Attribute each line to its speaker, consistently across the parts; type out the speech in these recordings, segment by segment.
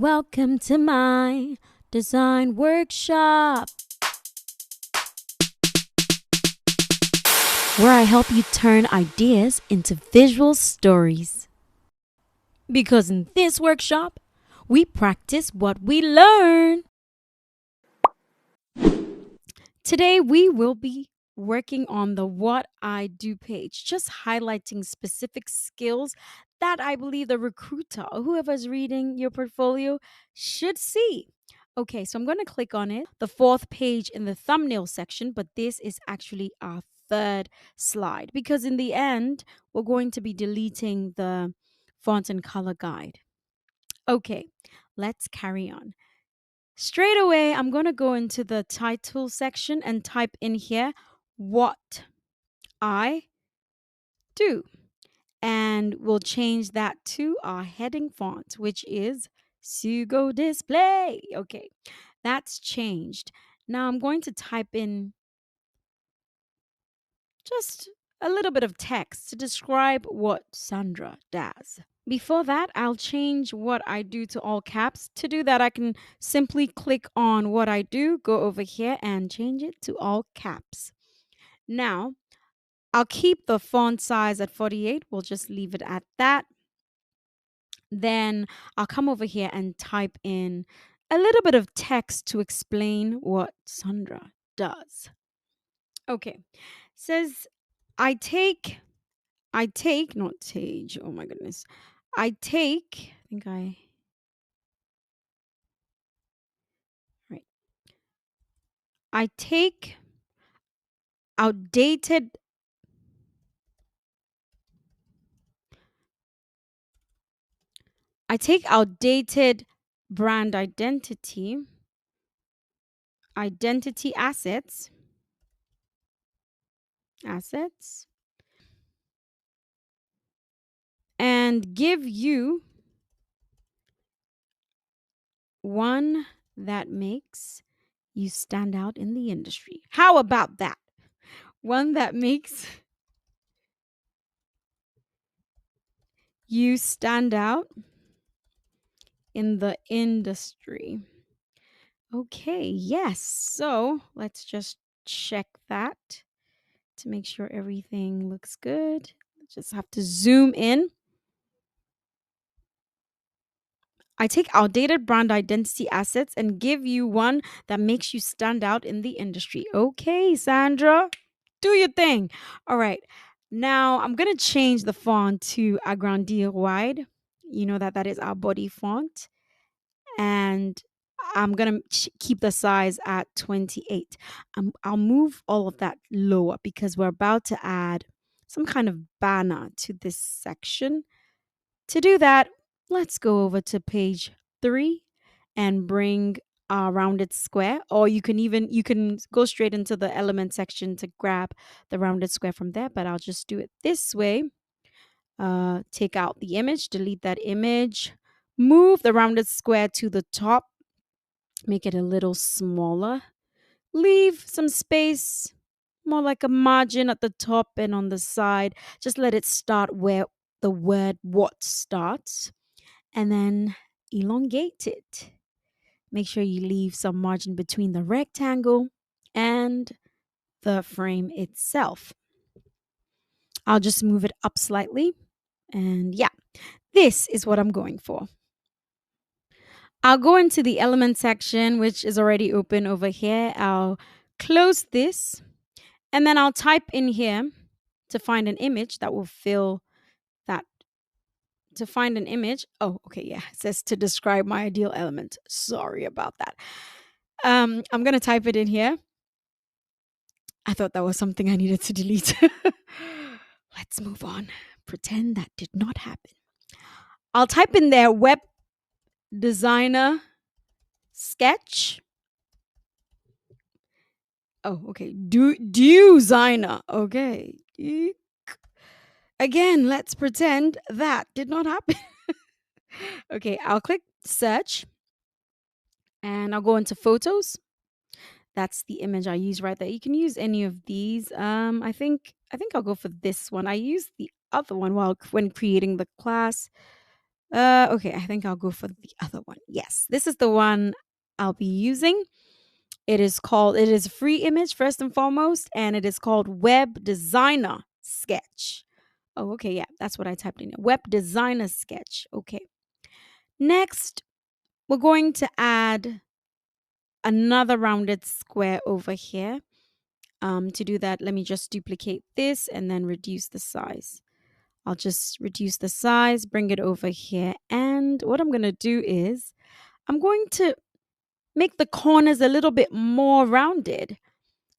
Speaker 1: Welcome to my design workshop, where I help you turn ideas into visual stories. Because in this workshop, we practice what we learn. Today, we will be working on the What I Do page, just highlighting specific skills that I believe the recruiter or whoever's reading your portfolio should see. Okay, so I'm going to click on it, the fourth page in the thumbnail section, but this is actually our third slide because in the end, we're going to be deleting the font and color guide. Okay, let's carry on. Straight away, I'm going to go into the title section and type in here what I do. And we'll change that to our heading font, which is Sugo Display. Okay, that's changed. Now I'm going to type in just a little bit of text to describe what Sandra does. Before that, I'll change what I do to all caps. To do that, I can simply click on what I do, go over here and change it to all caps. Now, I'll keep the font size at 48. We'll just leave it at that. Then I'll come over here and type in a little bit of text to explain what Sandra does. Okay. It says not Tage. Oh my goodness. Right. I take outdated brand identity assets and give you one that makes you stand out in the industry. How about that? One that makes you stand out in the industry. Okay, yes. So let's just check that to make sure everything looks good. Just have to zoom in. I take outdated brand identity assets and give you one that makes you stand out in the industry. Okay, Sandra, do your thing. All right. Now I'm going to change the font to Agrandir Wide. You know that is our body font. And I'm going to keep the size at 28. I'll move all of that lower because we're about to add some kind of banner to this section. To do that, let's go over to page 3 and bring our rounded square, or you can go straight into the element section to grab the rounded square from there, but I'll just do it this way. Take out the image, delete that image, move the rounded square to the top, make it a little smaller, leave some space, more like a margin at the top and on the side. Just let it start where the word what starts, and then elongate it. Make sure you leave some margin between the rectangle and the frame itself. I'll just move it up slightly. And yeah, this is what I'm going for. I'll go into the element section, which is already open over here. I'll close this, and then I'll type in here to find an image that will fill that. To find an image. Oh, okay, yeah. It says to describe my ideal element. Sorry about that. I'm going to type it in here. I thought that was something I needed to delete. Let's move on. Pretend that did not happen. I'll type in there web designer sketch. Oh, okay. Designer. Okay. Again, let's pretend that did not happen. Okay, I'll click search and I'll go into photos. That's the image I use right there. You can use any of these. I think I'll go for this one. I used the other one when creating the class. Okay, I think I'll go for the other one. Yes, this is the one I'll be using. It is a free image first and foremost, and it is called Web Designer Sketch. Oh, okay, yeah, that's what I typed in. Web Designer Sketch. Okay. Next, we're going to add another rounded square over here. To do that, let me just duplicate this and then reduce the size. I'll just reduce the size, bring it over here. And what I'm going to do is I'm going to make the corners a little bit more rounded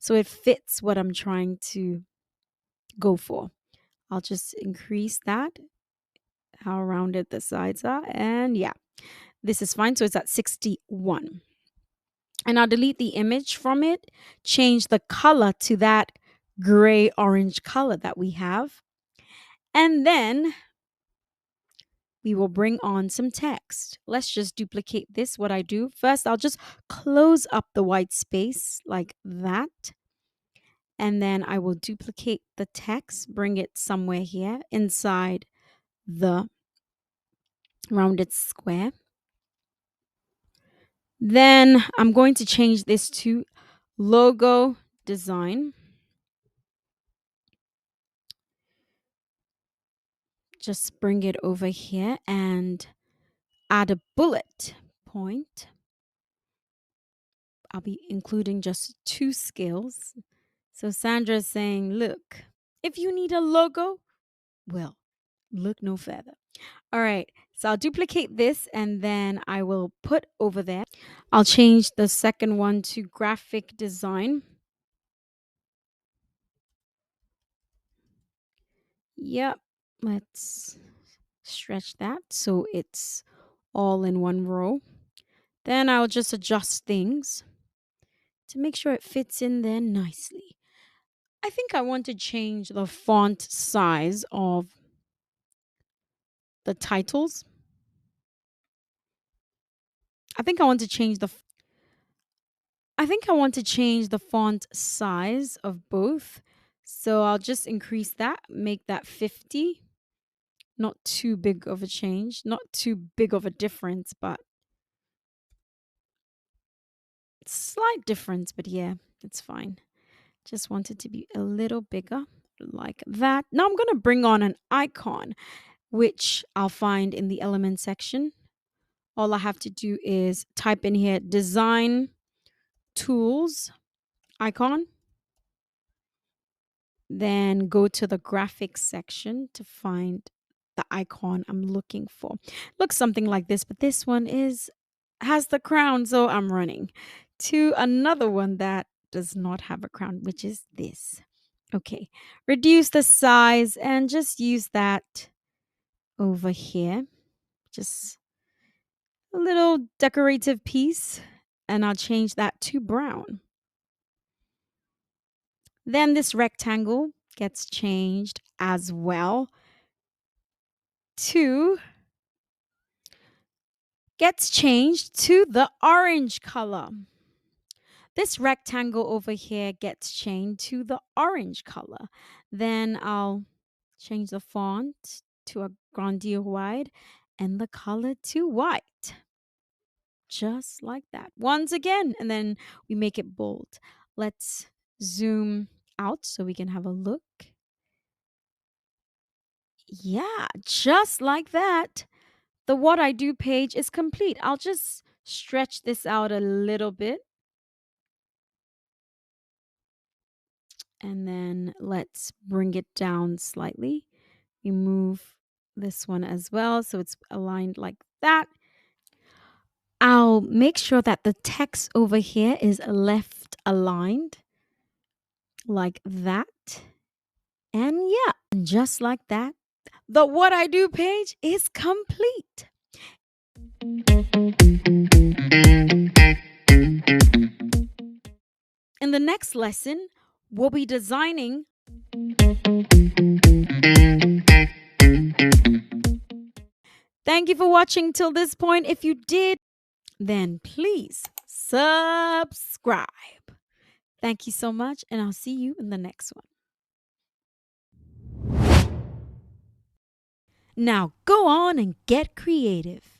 Speaker 1: so it fits what I'm trying to go for. I'll just increase that, how rounded the sides are. And yeah, this is fine. So it's at 61. And I'll delete the image from it, change the color to that gray orange color that we have. And then we will bring on some text. Let's just duplicate this. What I do first, I'll just close up the white space like that. And then I will duplicate the text, bring it somewhere here inside the rounded square. Then I'm going to change this to logo design. Just bring it over here and add a bullet point. I'll be including just 2 scales. So Sandra is saying, look, if you need a logo, well, look no further. All right, so I'll duplicate this and then I will put over there. I'll change the second one to graphic design. Yep, let's stretch that so it's all in one row. Then I'll just adjust things to make sure it fits in there nicely. I think I want to change the font size of the titles. I think I want to change the font size of both. So I'll just increase that, make that 50. Not too big of a change, not too big of a difference, but slight difference, but yeah, it's fine. Just want it to be a little bigger like that. Now I'm going to bring on an icon, which I'll find in the element section. All I have to do is type in here design tools icon, then go to the graphics section to find the icon I'm looking for. Looks something like this, but this one has the crown, so I'm running to another one that does not have a crown, which is this. Okay, reduce the size and just use that over here. Just a little decorative piece, and I'll change that to brown. Then this rectangle gets changed as well to the orange color. This rectangle over here gets changed to the orange color. Then I'll change the font to a grandier wide and the color to white. Just like that. Once again, and then we make it bold. Let's zoom out so we can have a look. Yeah, just like that. The what I do page is complete. I'll just stretch this out a little bit. And then let's bring it down slightly. We move this one as well so it's aligned like that. I'll make sure that the text over here is left aligned like that. And yeah, just like that, the what I do page is complete. In the next lesson, we'll be designing Thank you for watching till this point. If you did, then please subscribe. Thank you so much, and I'll see you in the next one. Now go on and get creative.